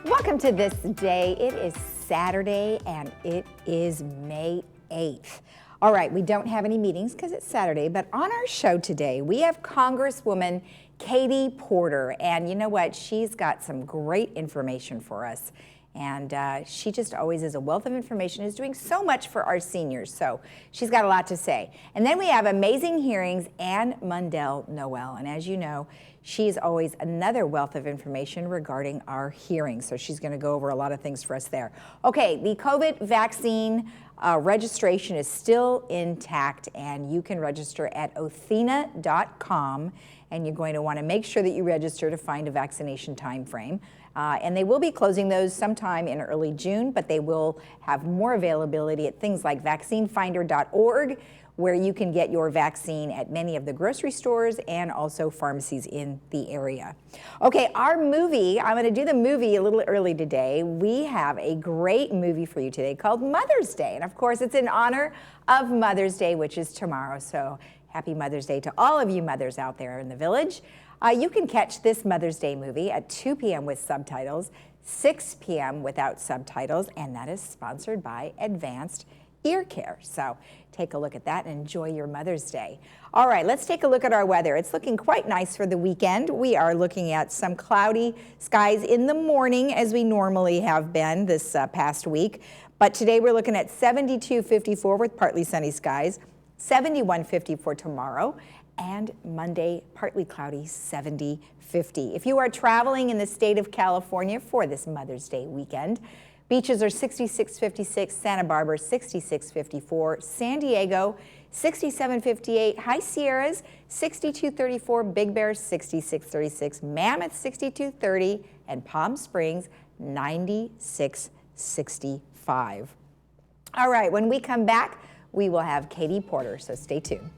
Welcome to This Day. It is Saturday and it is May 8th. All right, we don't have any meetings because it's Saturday, but on our show today, we have Congresswoman Katie Porter. And you know what? She's got some great information for us. And she just always is a wealth of information, is doing so much for our seniors. So she's got a lot to say. And then we have Amazing Hearings, Ann Mundell Noel. And as you know, she's always another wealth of information regarding our hearings. So she's going to go over a lot of things for us there. Okay, the COVID vaccine registration is still intact, and you can register at othina.com. And you're going to want to make sure that you register to find a vaccination time frame. And they will be closing those sometime in early June, but they will have more availability at things like vaccinefinder.org, where you can get your vaccine at many of the grocery stores and also pharmacies in the area. Okay, our movie, I'm going to do the movie a little early today. We have a great movie for you today called Mother's Day. And of course, it's in honor of Mother's Day, which is tomorrow. So happy Mother's Day to all of you mothers out there in the village. You can catch this Mother's Day movie at 2 p.m. with subtitles, 6 p.m. without subtitles, and that is sponsored by Advanced Ear Care. So take a look at that and enjoy your Mother's Day. All right, let's take a look at our weather. It's looking quite nice for the weekend. We are looking at some cloudy skies in the morning, as we normally have been this past week. But today we're looking at 72-54 with partly sunny skies, 71-50 for tomorrow, and Monday, partly cloudy, 70-50. If you are traveling in the state of California for this Mother's Day weekend, beaches are 66-56, Santa Barbara 66-54, San Diego 67-58, High Sierras 62-34, Big Bear 66-36, Mammoth 62-30, and Palm Springs 96-65. All right, when we come back, we will have Katie Porter, so stay tuned.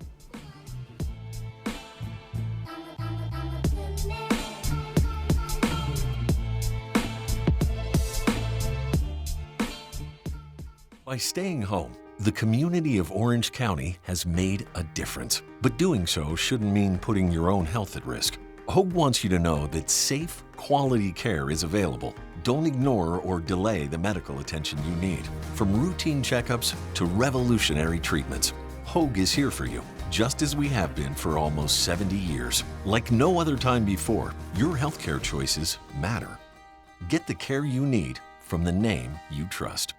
By staying home, the community of Orange County has made a difference. But doing so shouldn't mean putting your own health at risk. Hogue wants you to know that safe, quality care is available. Don't ignore or delay the medical attention you need. From routine checkups to revolutionary treatments, Hogue is here for you, just as we have been for almost 70 years. Like no other time before, your healthcare choices matter. Get the care you need from the name you trust.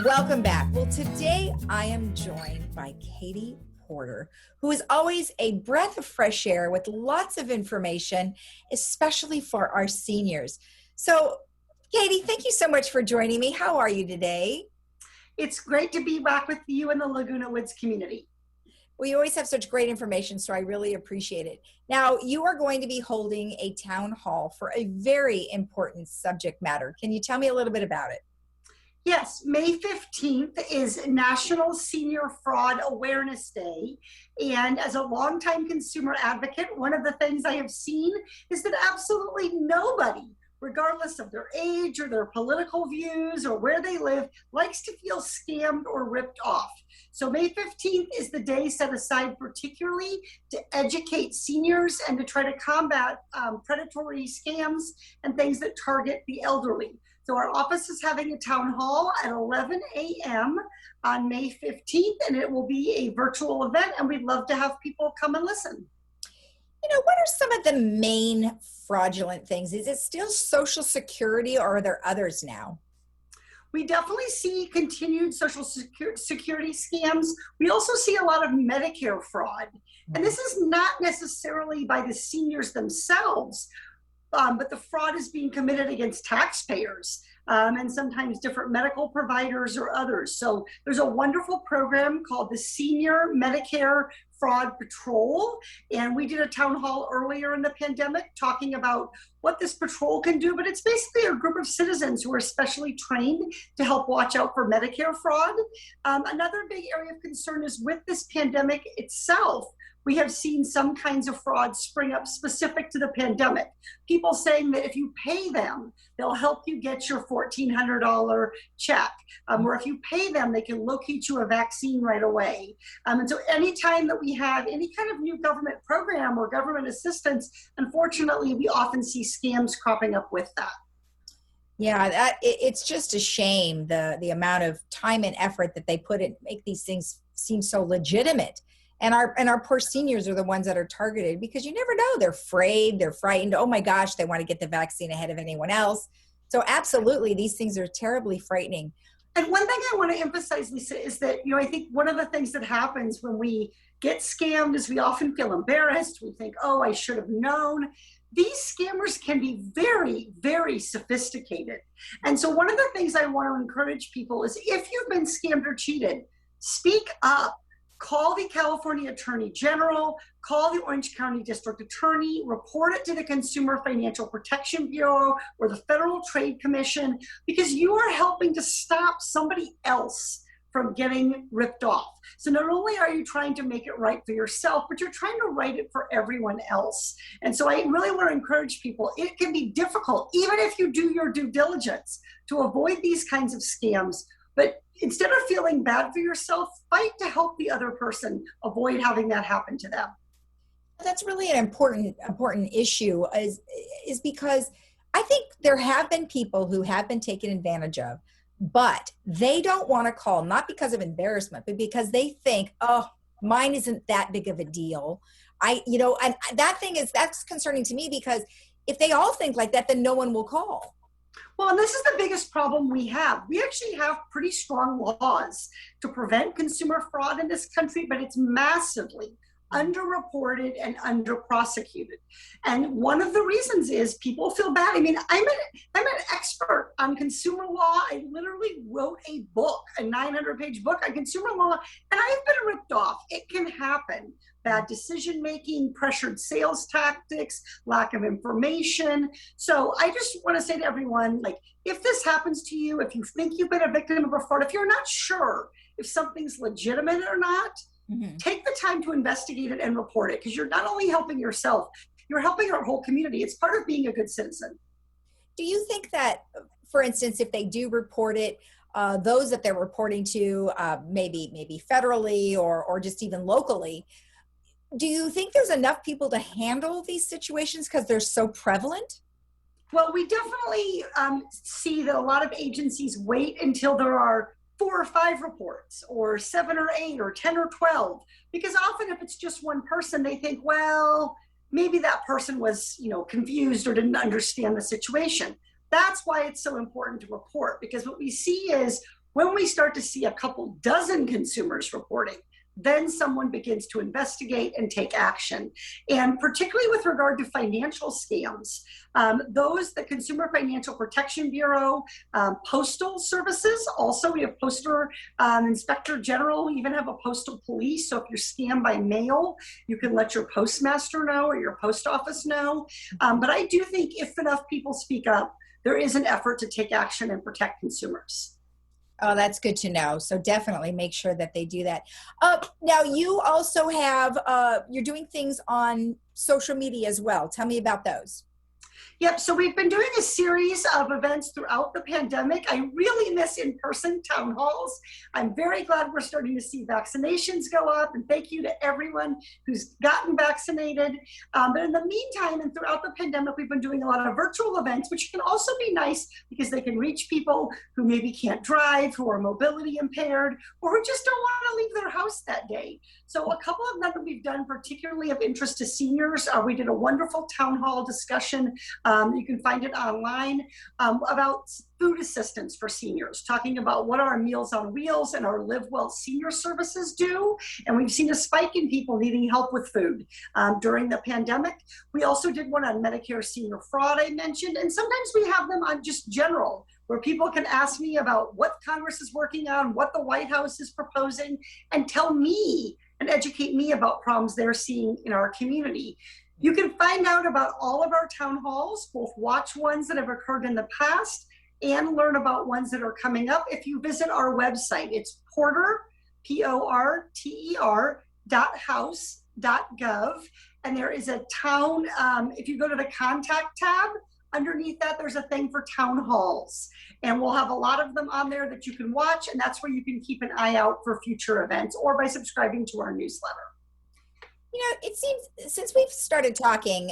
Welcome back. Well, today I am joined by Katie Porter, who is always a breath of fresh air with lots of information, especially for our seniors. So, Katie, thank you so much for joining me. How are you today? It's great to be back with you in the Laguna Woods community. Well, you always have such great information, so I really appreciate it. Now, you are going to be holding a town hall for a very important subject matter. Can you tell me a little bit about it? Yes, May 15th is National Senior Fraud Awareness Day. And as a longtime consumer advocate, one of the things I have seen is that absolutely nobody, regardless of their age or their political views or where they live, likes to feel scammed or ripped off. So May 15th is the day set aside particularly to educate seniors and to try to combat predatory scams and things that target the elderly. So our office is having a town hall at 11 a.m. on May 15th, and it will be a virtual event, and we'd love to have people come and listen. You know, what are some of the main fraudulent things? Is it still Social Security, or are there others now? We definitely see continued Social Security scams. We also see a lot of Medicare fraud. And this is not necessarily by the seniors themselves, but the fraud is being committed against taxpayers. and sometimes different medical providers or others. So there's a wonderful program called the Senior Medicare Fraud Patrol. And we did a town hall earlier in the pandemic talking about what this patrol can do, but it's basically a group of citizens who are specially trained to help watch out for Medicare fraud. Another big area of concern is with this pandemic itself, we have seen some kinds of fraud spring up specific to the pandemic. People saying that if you pay them, they'll help you get your $1,400 check. Or if you pay them, they can locate you a vaccine right away. And so anytime that we have any kind of new government program or government assistance, unfortunately, we often see scams cropping up with that. Yeah, it's just a shame, the amount of time and effort that they put in make these things seem so legitimate. And our poor seniors are the ones that are targeted because you never know. They're afraid, they're frightened. Oh my gosh, they want to get the vaccine ahead of anyone else. So absolutely, these things are terribly frightening. And one thing I want to emphasize, Lisa, is that, I think one of the things that happens when we get scammed is we often feel embarrassed. We think, oh, I should have known. These scammers can be very, very sophisticated. And so one of the things I want to encourage people is if you've been scammed or cheated, speak up. Call the California Attorney General, call the Orange County District Attorney, report it to the Consumer Financial Protection Bureau or the Federal Trade Commission, because you are helping to stop somebody else from getting ripped off. So not only are you trying to make it right for yourself, but you're trying to right it for everyone else. And so I really want to encourage people, it can be difficult, even if you do your due diligence, to avoid these kinds of scams. But instead of feeling bad for yourself, fight to help the other person avoid having that happen to them. That's really an important issue is because I think there have been people who have been taken advantage of, but they don't want to call, not because of embarrassment, but because they think, oh, mine isn't that big of a deal. And that's concerning to me, because if they all think like that, then no one will call. Well, and this is the biggest problem we have. We actually have pretty strong laws to prevent consumer fraud in this country, but it's massively underreported and underprosecuted. And one of the reasons is people feel bad. I mean, I'm an expert on consumer law. I literally wrote a book, a 900-page book on consumer law, and I've been ripped off. It can happen. Bad decision-making, pressured sales tactics, lack of information. So I just want to say to everyone, if this happens to you, if you think you've been a victim of a fraud, if you're not sure if something's legitimate or not, take the time to investigate it and report it, because you're not only helping yourself, you're helping our whole community. It's part of being a good citizen. Do you think that, for instance, if they do report it, those that they're reporting to, maybe federally or just even locally, do you think there's enough people to handle these situations because they're so prevalent? Well, we definitely see that a lot of agencies wait until there are 4 or 5 reports, or 7 or 8 or 10 or 12, because often if it's just one person, they think, well, maybe that person was, confused or didn't understand the situation. That's why it's so important to report, because what we see is when we start to see a couple dozen consumers reporting, then someone begins to investigate and take action. And particularly with regard to financial scams, the Consumer Financial Protection Bureau, postal services, also we have Postal Inspector General, we even have a postal police. So if you're scammed by mail, you can let your postmaster know or your post office know. But I do think if enough people speak up, there is an effort to take action and protect consumers. Oh, that's good to know. So definitely make sure that they do that. Now, you also have, you're doing things on social media as well. Tell me about those. Yep, so we've been doing a series of events throughout the pandemic. I really miss in-person town halls. I'm very glad we're starting to see vaccinations go up, and thank you to everyone who's gotten vaccinated. But in the meantime, and throughout the pandemic, we've been doing a lot of virtual events, which can also be nice because they can reach people who maybe can't drive, who are mobility impaired, or who just don't want to leave their house that day. So a couple of them that we've done particularly of interest to seniors, we did a wonderful town hall discussion. You can find it online about food assistance for seniors, talking about what our Meals on Wheels and our Live Well senior services do. And we've seen a spike in people needing help with food during the pandemic. We also did one on Medicare senior fraud, I mentioned, and sometimes we have them on just general where people can ask me about what Congress is working on, what the White House is proposing, and tell me and educate me about problems they're seeing in our community. You can find out about all of our town halls, both watch ones that have occurred in the past and learn about ones that are coming up if you visit our website. It's Porter, porter.house.gov. And there is a town, if you go to the contact tab, underneath that, there's a thing for town halls. And we'll have a lot of them on there that you can watch. And that's where you can keep an eye out for future events or by subscribing to our newsletter. You know, it seems since we've started talking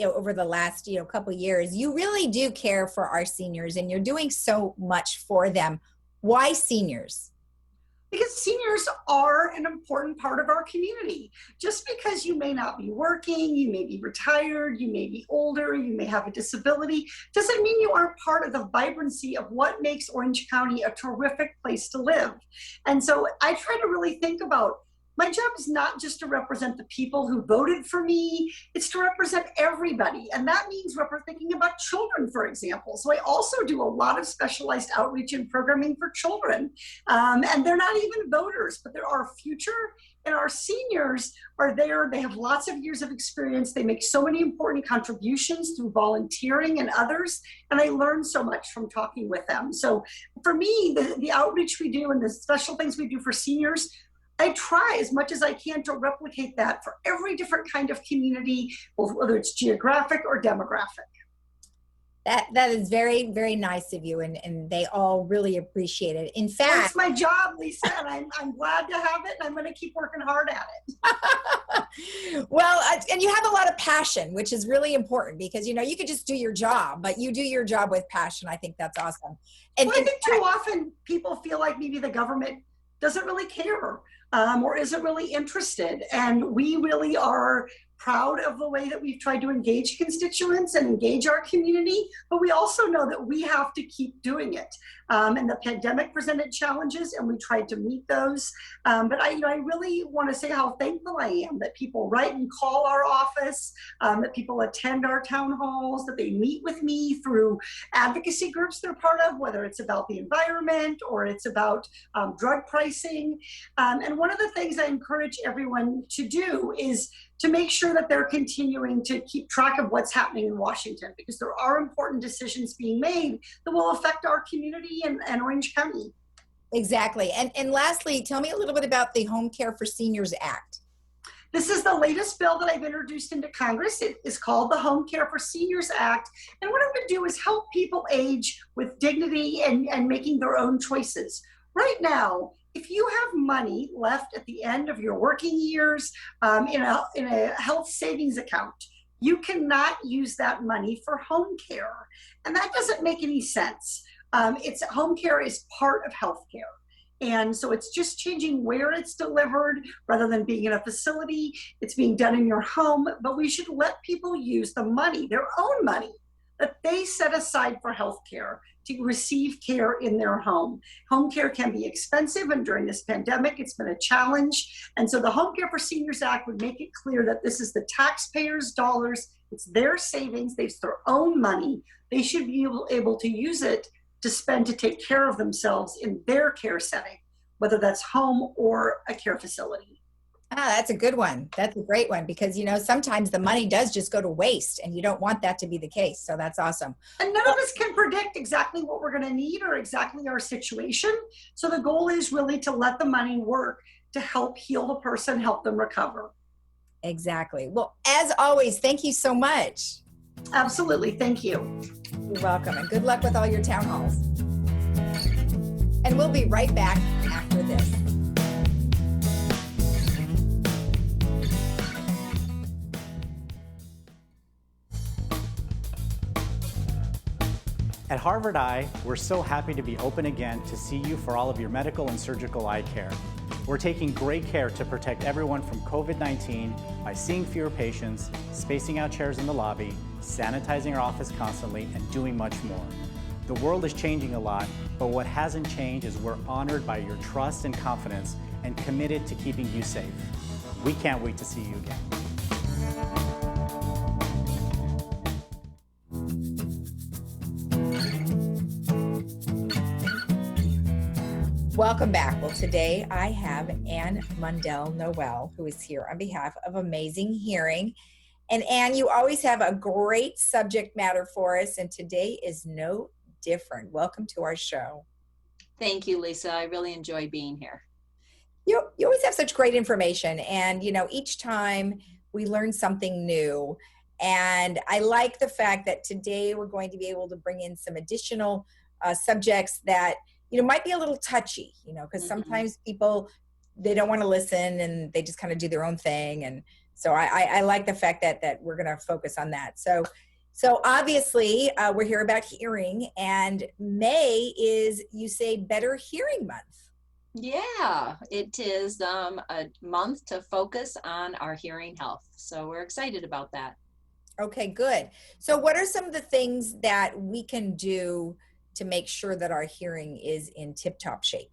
over the last, couple years, you really do care for our seniors and you're doing so much for them. Why seniors? Because seniors are an important part of our community. Just because you may not be working, you may be retired, you may be older, you may have a disability, doesn't mean you aren't part of the vibrancy of what makes Orange County a terrific place to live. And so I try to really think about, my job is not just to represent the people who voted for me, it's to represent everybody. And that means thinking about children, for example. So I also do a lot of specialized outreach and programming for children. And they're not even voters, but they're our future. And our seniors are there. They have lots of years of experience. They make so many important contributions through volunteering and others. And I learn so much from talking with them. So for me, the outreach we do and the special things we do for seniors, I try as much as I can to replicate that for every different kind of community, whether it's geographic or demographic. That is very, very nice of you, and they all really appreciate it. In fact, that's my job, Lisa, and I'm glad to have it, and I'm going to keep working hard at it. Well, and you have a lot of passion, which is really important because, you could just do your job, but you do your job with passion. I think that's awesome. And I think too often people feel like maybe the government doesn't really care. Or isn't really interested. And we really are proud of the way that we've tried to engage constituents and engage our community, but we also know that we have to keep doing it. And the pandemic presented challenges and we tried to meet those. But I really want to say how thankful I am that people write and call our office, that people attend our town halls, that they meet with me through advocacy groups they're part of, whether it's about the environment or it's about drug pricing. And one of the things I encourage everyone to do is to make sure that they're continuing to keep track of what's happening in Washington, because there are important decisions being made that will affect our community and Orange County. Exactly. And lastly, tell me a little bit about the Home Care for Seniors Act. This is the latest bill that I've introduced into Congress. It is called the Home Care for Seniors Act. And what I'm going to do is help people age with dignity and making their own choices. Right now, if you have money left at the end of your working years in a health savings account, you cannot use that money for home care. And that doesn't make any sense. Home care is part of health care. And so it's just changing where it's delivered rather than being in a facility. It's being done in your home, but we should let people use the money, their own money, that they set aside for health care to receive care in their home. Home care can be expensive, and during this pandemic, it's been a challenge. And so the Home Care for Seniors Act would make it clear that this is the taxpayers' dollars, it's their savings, it's their own money. They should be able to use it to spend to take care of themselves in their care setting, whether that's home or a care facility. Ah, that's a good one. That's a great one because, sometimes the money does just go to waste and you don't want that to be the case. So that's awesome. And none of us can predict exactly what we're going to need or exactly our situation. So the goal is really to let the money work to help heal the person, help them recover. Exactly. Well, as always, thank you so much. Absolutely. Thank you. You're welcome. And good luck with all your town halls. And we'll be right back after this. At Harvard Eye, we're so happy to be open again to see you for all of your medical and surgical eye care. We're taking great care to protect everyone from COVID-19 by seeing fewer patients, spacing out chairs in the lobby, sanitizing our office constantly, and doing much more. The world is changing a lot, but what hasn't changed is we're honored by your trust and confidence and committed to keeping you safe. We can't wait to see you again. Welcome back. Well, today I have Ann Mundell Noel, who is here on behalf of Amazing Hearing. And Ann, you always have a great subject matter for us, and today is no different. Welcome to our show. Thank you, Lisa. I really enjoy being here. You always have such great information, and each time we learn something new. And I like the fact that today we're going to be able to bring in some additional subjects that might be a little touchy, because sometimes people, they don't want to listen and they just kind of do their own thing. And so I like the fact that we're going to focus on that. So obviously we're here about hearing, and May is, you say, Better Hearing Month. Yeah, it is a month to focus on our hearing health. So we're excited about that. Okay, good. So what are some of the things that we can do to make sure that our hearing is in tip-top shape?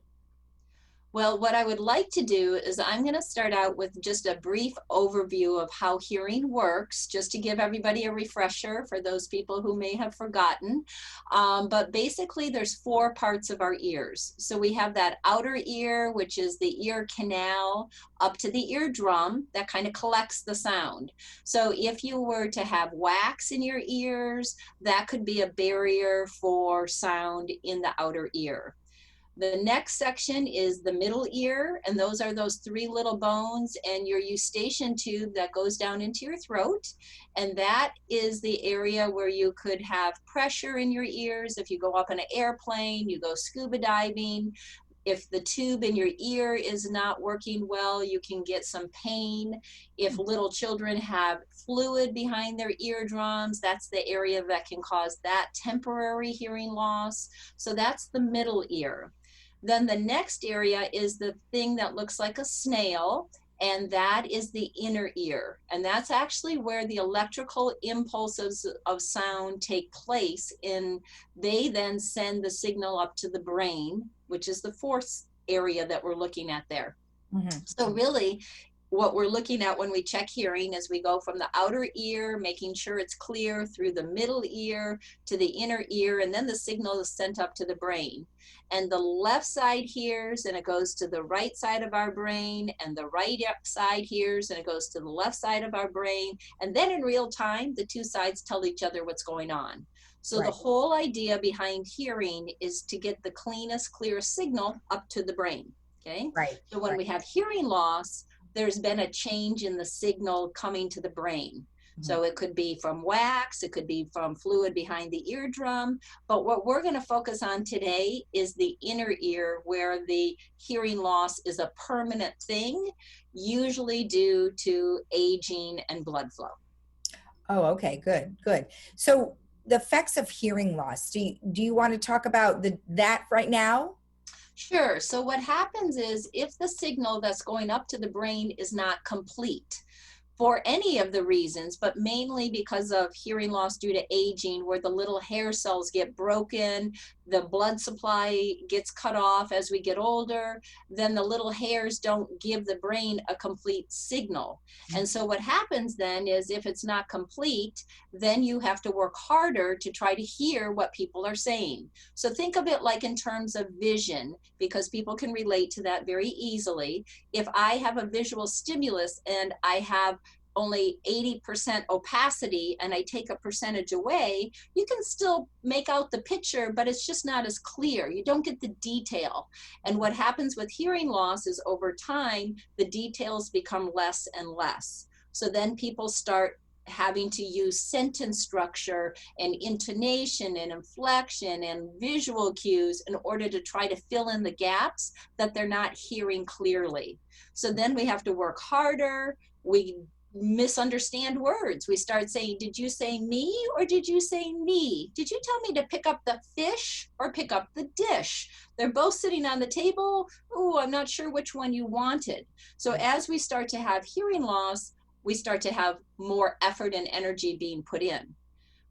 Well, what I would like to do is I'm going to start out with just a brief overview of how hearing works, just to give everybody a refresher for those people who may have forgotten. But basically, there's 4 parts of our ears. So we have that outer ear, which is the ear canal up to the eardrum that kind of collects the sound. So if you were to have wax in your ears, that could be a barrier for sound in the outer ear. The next section is the middle ear, and those are those 3 little bones and your eustachian tube that goes down into your throat. And that is the area where you could have pressure in your ears. If you go up in an airplane, you go scuba diving. If the tube in your ear is not working well, you can get some pain. If little children have fluid behind their eardrums, that's the area that can cause that temporary hearing loss. So that's the middle ear. Then the next area is the thing that looks like a snail, and that is the inner ear. And that's actually where the electrical impulses of sound take place, and they then send the signal up to the brain, which is the 4th area that we're looking at there. So really, what we're looking at when we check hearing is we go from the outer ear, making sure it's clear, through the middle ear to the inner ear, and then the signal is sent up to the brain. And the left side hears, and it goes to the right side of our brain, and the right side hears, and it goes to the left side of our brain. And then in real time, the 2 sides tell each other what's going on. So the whole idea behind hearing is to get the cleanest, clearest signal up to the brain, okay? Right. So when we have hearing loss, there's been a change in the signal coming to the brain. So it could be from wax, it could be from fluid behind the eardrum, but what we're going to focus on today is the inner ear, where the hearing loss is a permanent thing, usually due to aging and blood flow. Oh, okay, good. So the effects of hearing loss, do you want to talk about that right now? Sure. So what happens is if the signal that's going up to the brain is not complete, for any of the reasons, but mainly because of hearing loss due to aging, where the little hair cells get broken, the blood supply gets cut off as we get older, then the little hairs don't give the brain a complete signal. And so what happens then is if it's not complete, then you have to work harder to try to hear what people are saying. So think of it like in terms of vision, because people can relate to that very easily. If I have a visual stimulus and I have only 80% opacity and I take a percentage away, you can still make out the picture, but it's just not as clear. You don't get the detail. And what happens with hearing loss is over time, the details become less and less. So then people start having to use sentence structure and intonation and inflection and visual cues in order to try to fill in the gaps that they're not hearing clearly. So then we have to work harder. We misunderstand words. We start saying, did you say me or did you say me? Did you tell me to pick up the fish or pick up the dish? They're both sitting on the table. Oh, I'm not sure which one you wanted. So as we start to have hearing loss, we start to have more effort and energy being put in.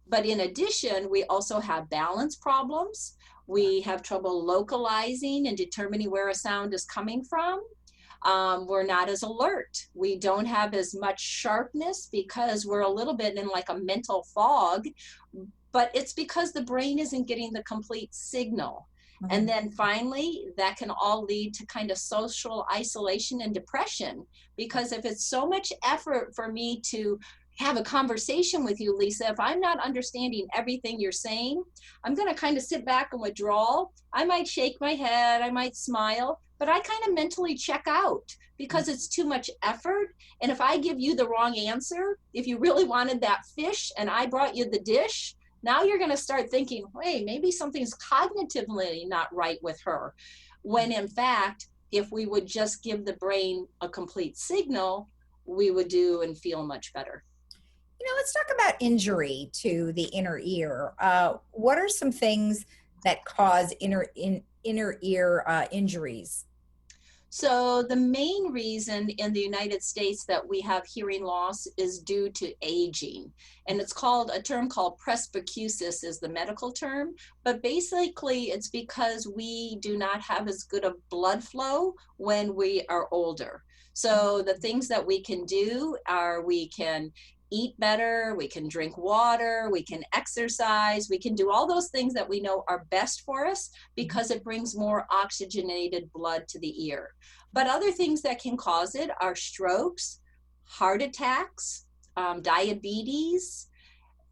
But in addition, we also have balance problems. We have trouble localizing and determining where a sound is coming from. We're not as alert. We don't have as much sharpness because we're a little bit in like a mental fog, but it's because the brain isn't getting the complete signal. And then finally, that can all lead to kind of social isolation and depression, because if it's so much effort for me to have a conversation with you, Lisa, if I'm not understanding everything you're saying, I'm going to kind of sit back and withdraw. I might shake my head, I might smile, but I kind of mentally check out because it's too much effort. And if I give you the wrong answer, if you really wanted that fish and I brought you the dish, now you're going to start thinking, hey, maybe something's cognitively not right with her. When in fact, if we would just give the brain a complete signal, we would do and feel much better. Let's talk about injury to the inner ear. What are some things that cause inner ear injuries? So the main reason in the United States that we have hearing loss is due to aging. And it's called a term called presbycusis is the medical term. But basically it's because we do not have as good a blood flow when we are older. So the things that we can do are we can eat better, we can drink water, we can exercise, we can do all those things that we know are best for us because it brings more oxygenated blood to the ear. But other things that can cause it are strokes, heart attacks, diabetes,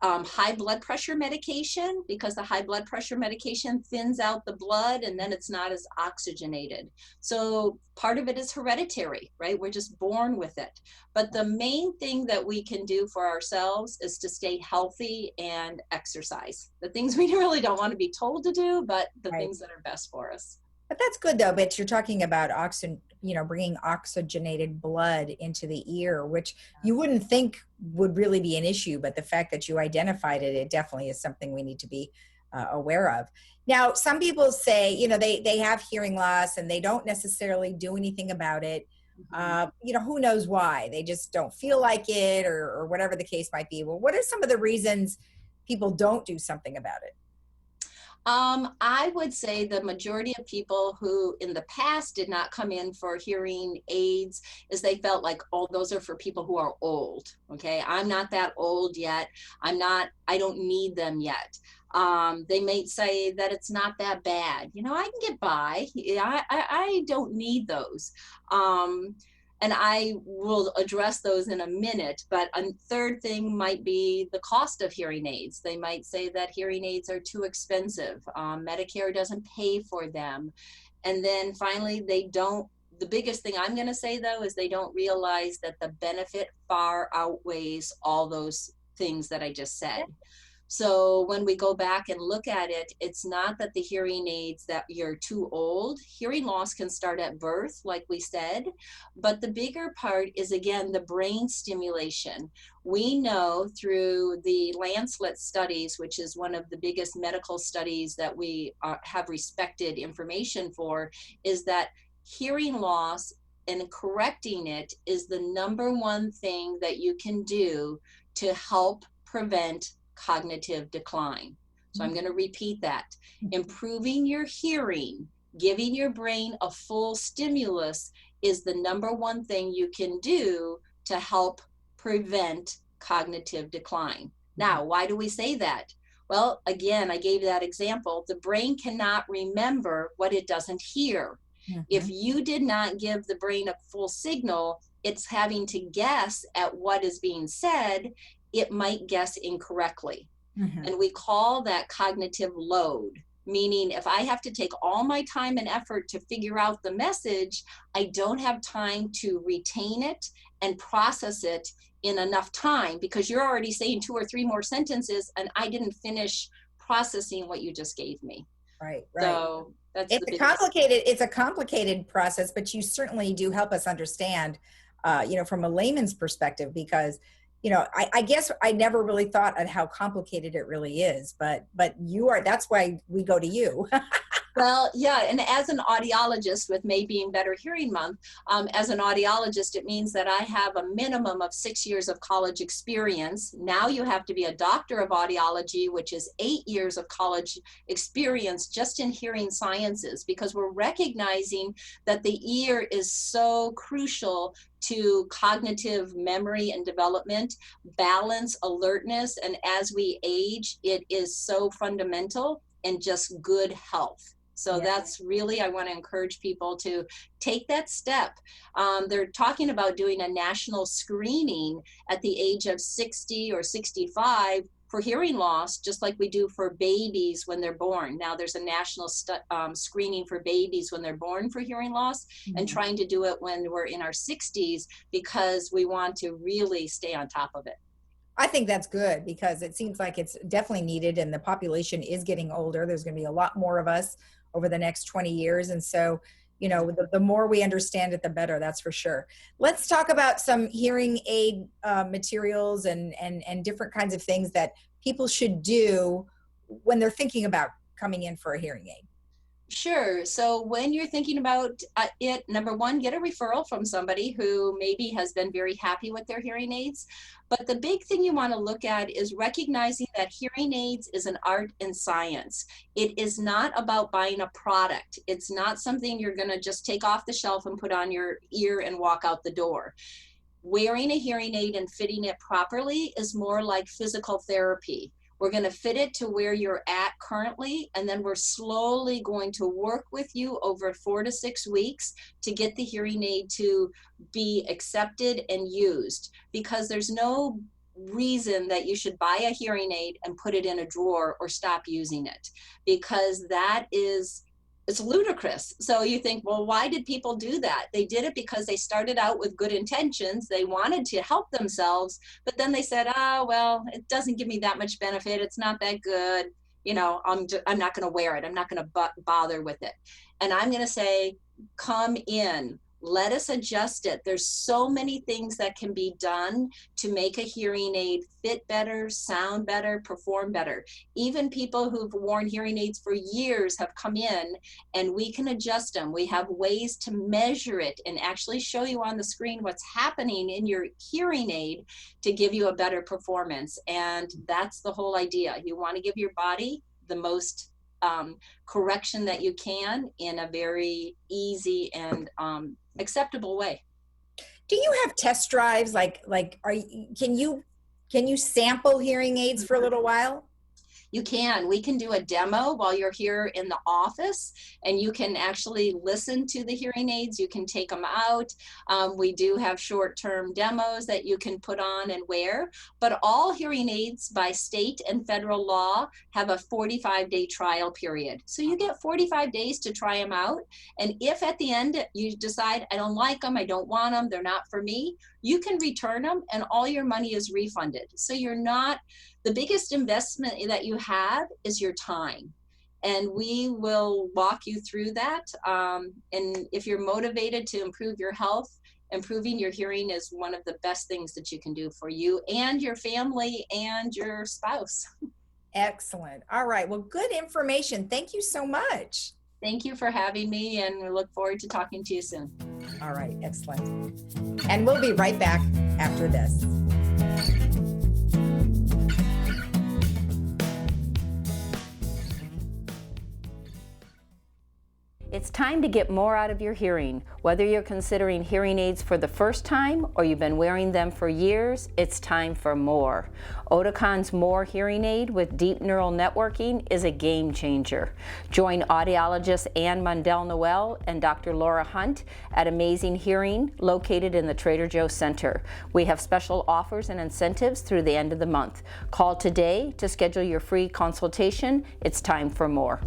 high blood pressure medication, because the high blood pressure medication thins out the blood and then it's not as oxygenated. So part of it is hereditary, right? We're just born with it. But the main thing that we can do for ourselves is to stay healthy and exercise. The things we really don't want to be told to do, but the things that are best for us. But that's good though, but you're talking about bringing oxygenated blood into the ear, which you wouldn't think would really be an issue, but the fact that you identified it, it definitely is something we need to be aware of. Now, some people say, they have hearing loss and they don't necessarily do anything about it. Who knows why? They just don't feel like it or whatever the case might be. Well, what are some of the reasons people don't do something about it? I would say the majority of people who in the past did not come in for hearing aids is they felt like, oh, those are for people who are old. Okay, I'm not that old yet. I don't need them yet. They may say that it's not that bad. I can get by. I don't need those. And I will address those in a minute, but a third thing might be the cost of hearing aids. They might say that hearing aids are too expensive. Medicare doesn't pay for them. And then finally, the biggest thing I'm gonna say though, is they don't realize that the benefit far outweighs all those things that I just said. So when we go back and look at it, it's not that the hearing aids that you're too old. Hearing loss can start at birth, like we said, but the bigger part is, again, the brain stimulation. We know through the Lancet studies, which is one of the biggest medical studies that we have respected information for, is that hearing loss and correcting it is the #1 thing that you can do to help prevent cognitive decline. So I'm going to repeat that. Improving your hearing, giving your brain a full stimulus is the #1 thing you can do to help prevent cognitive decline. Now, why do we say that? Well, again, I gave that example. The brain cannot remember what it doesn't hear. If you did not give the brain a full signal, it's having to guess at what is being said. It might guess incorrectly. And we call that cognitive load, meaning if I have to take all my time and effort to figure out the message, I don't have time to retain it and process it in enough time because you're already saying 2 or 3 more sentences and I didn't finish processing what you just gave me. Right. So that's it's a complicated process, but you certainly do help us understand, from a layman's perspective, because I guess I never really thought of how complicated it really is, but that's why we go to you. Well, yeah, and as an audiologist with May being Better Hearing Month, as an audiologist, it means that I have a minimum of 6 years of college experience. Now you have to be a doctor of audiology, which is 8 years of college experience just in hearing sciences, because we're recognizing that the ear is so crucial to cognitive memory and development, balance, alertness, and as we age, it is so fundamental and just good health. So that's really, I want to encourage people to take that step. They're talking about doing a national screening at the age of 60 or 65 for hearing loss, just like we do for babies when they're born. Now there's a national screening for babies when they're born for hearing loss, and trying to do it when we're in our 60s, because we want to really stay on top of it. I think that's good, because it seems like it's definitely needed, and the population is getting older. There's going to be a lot more of us over the next 20 years. And so, you know, the more we understand it, the better, that's for sure. Let's talk about some hearing aid materials and different kinds of things that people should do when they're thinking about coming in for a hearing aid. Sure. So when you're thinking about it, number one, get a referral from somebody who maybe has been very happy with their hearing aids. But the big thing you want to look at is recognizing that hearing aids is an art and science. It is not about buying a product. It's not something you're going to just take off the shelf and put on your ear and walk out the door. Wearing a hearing aid and fitting it properly is more like physical therapy. We're going to fit it to where you're at currently, and then we're slowly going to work with you over 4 to 6 weeks to get the hearing aid to be accepted and used, because there's no reason that you should buy a hearing aid and put it in a drawer or stop using it, because it's ludicrous. So you think, well, why did people do that? They did it because they started out with good intentions. They wanted to help themselves, but then they said, well, it doesn't give me that much benefit. It's not that good. You know, I'm not going to wear it. I'm not going to bother with it. And I'm going to say, come in. Let us adjust it. There's so many things that can be done to make a hearing aid fit better, sound better, perform better. Even people who've worn hearing aids for years have come in, and we can adjust them. We have ways to measure it and actually show you on the screen what's happening in your hearing aid to give you a better performance. And that's the whole idea. You want to give your body the most correction that you can in a very easy and acceptable way. Do you have test drives? Can you sample hearing aids for a little while? You can. We can do a demo while you're here in the office, and you can actually listen to the hearing aids. You can take them out. We do have short-term demos that you can put on and wear, but all hearing aids by state and federal law have a 45-day trial period. So you get 45 days to try them out. And if at the end you decide, I don't like them, I don't want them, they're not for me, you can return them and all your money is refunded. So the biggest investment that you have is your time. And we will walk you through that. And if you're motivated to improve your health, improving your hearing is one of the best things that you can do for you and your family and your spouse. Excellent. All right. Well, good information. Thank you so much. Thank you for having me, and we look forward to talking to you soon. All right. Excellent. And we'll be right back after this. It's time to get more out of your hearing. Whether you're considering hearing aids for the first time or you've been wearing them for years, it's time for more. Oticon's More Hearing Aid with deep neural networking is a game changer. Join audiologists Ann Mundell-Noel and Dr. Laura Hunt at Amazing Hearing, located in the Trader Joe's Center. We have special offers and incentives through the end of the month. Call today to schedule your free consultation. It's time for more.